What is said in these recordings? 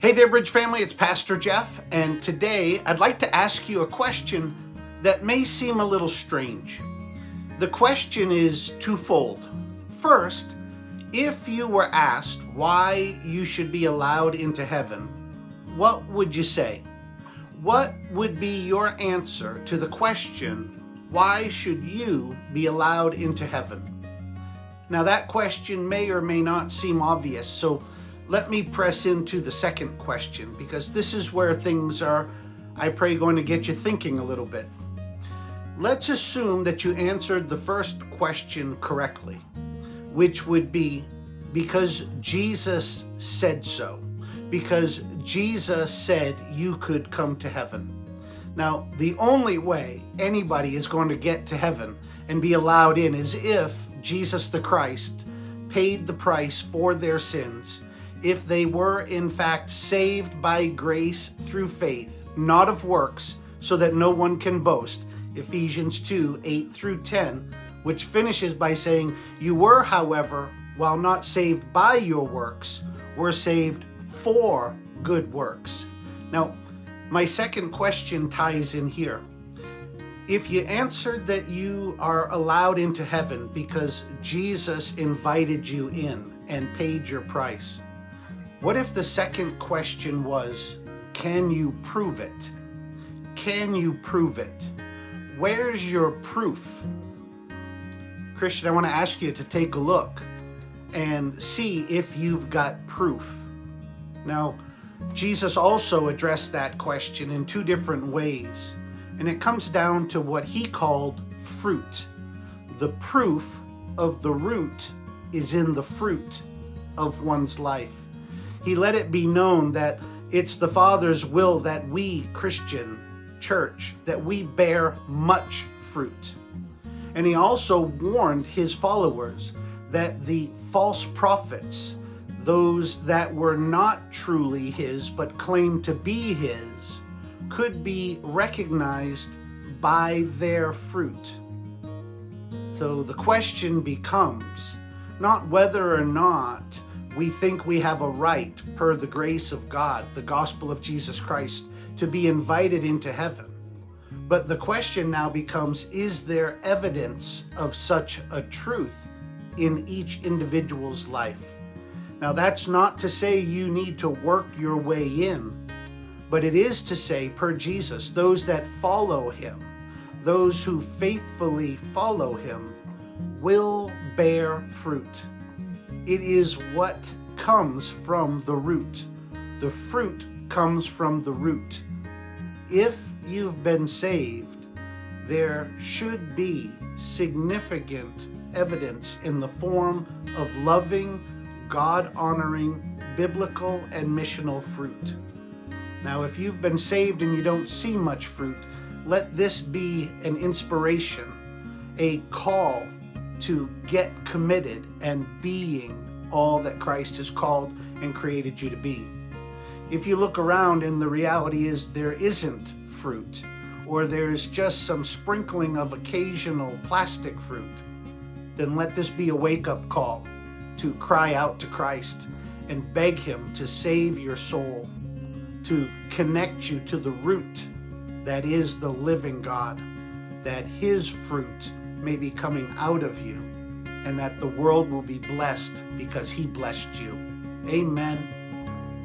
Hey there, Bridge family, it's Pastor Jeff, and today I'd like to ask you a question that may seem a little strange. The question is twofold. First, if you were asked why you should be allowed into heaven, what would you say? What would be your answer to the question, why should you be allowed into heaven? Now that question may or may not seem obvious, so let me press into the second question, because this is where things are, I pray, going to get you thinking a little bit. Let's assume that you answered the first question correctly, which would be because Jesus said so, because Jesus said you could come to heaven. Now, the only way anybody is going to get to heaven and be allowed in is if Jesus the Christ paid the price for their sins, if they were in fact saved by grace through faith, not of works, so that no one can boast. Ephesians 2:8-10, which finishes by saying, you were, however, while not saved by your works, were saved for good works. Now, my second question ties in here. If you answered that you are allowed into heaven because Jesus invited you in and paid your price, what if the second question was, can you prove it? Can you prove it? Where's your proof? Christian, I want to ask you to take a look and see if you've got proof. Now, Jesus also addressed that question in two different ways, and it comes down to what he called fruit. The proof of the root is in the fruit of one's life. He let it be known that it's the Father's will that we, Christian church, that we bear much fruit. And he also warned his followers that the false prophets, those that were not truly his but claimed to be his, could be recognized by their fruit. So the question becomes not whether or not we think we have a right, per the grace of God, the gospel of Jesus Christ, to be invited into heaven. But the question now becomes, is there evidence of such a truth in each individual's life? Now, that's not to say you need to work your way in, but it is to say, per Jesus, those that follow him, those who faithfully follow him, will bear fruit. It is what comes from the root. The fruit comes from the root. If you've been saved, there should be significant evidence in the form of loving, God-honoring, biblical, and missional fruit. Now, if you've been saved and you don't see much fruit, let this be an inspiration, a call to get committed and being all that Christ has called and created you to be. If you look around and the reality is there isn't fruit, or there's just some sprinkling of occasional plastic fruit, then let this be a wake-up call to cry out to Christ and beg him to save your soul, to connect you to the root that is the living God, that his fruit may be coming out of you, and that the world will be blessed because he blessed you. Amen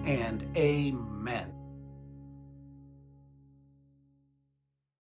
and amen.